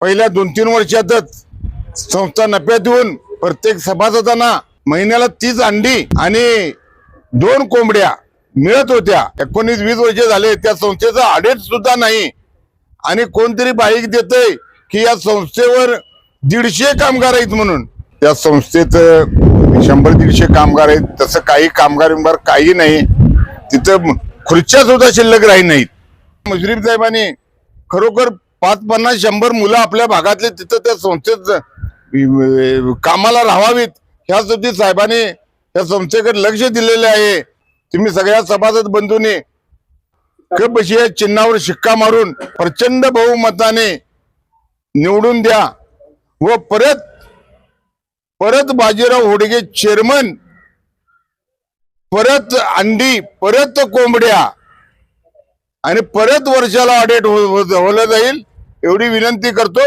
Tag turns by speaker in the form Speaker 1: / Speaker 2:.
Speaker 1: पहिल्या 2-3 वर्षातच संस्था नफ्यात येऊन प्रत्येक सभासदांना महिन्याला 30 अंडी आणि 2 कोंबड्या मिळत होत्या। 19-20 वर्ष झाले त्या संस्थेचं ऑडिट सुद्धा नाही आणि कोणतरी बाईक देतय की या संस्थेवर 150 कामगार आहेत म्हणून। त्या संस्थेत 100-150 कामगार आहेत, तसं काही कामगार काही नाही, तिथं खुर्च्या सुद्धा शिल्लक राही नाहीत। मुश्रीफ साहेबांनी खरोखर 50-50-100 मुलं आपल्या भागातले तिथं त्या संस्थेत कामाला राहावीत ह्यासाठी साहेबांनी त्या संस्थेकडे लक्ष दिलेले आहे। तुम्ही सगळ्या सभासद बंधूंनी कपशी या चिन्हावर शिक्का मारून प्रचंड बहुमताने निवडून द्या व परत बाजीराव होडगे चेअरमन, परत अंडी, परत कोंबड्या आणि परत वर्षाला ऑडिट होलं जाईल एवढी विनंती करतो।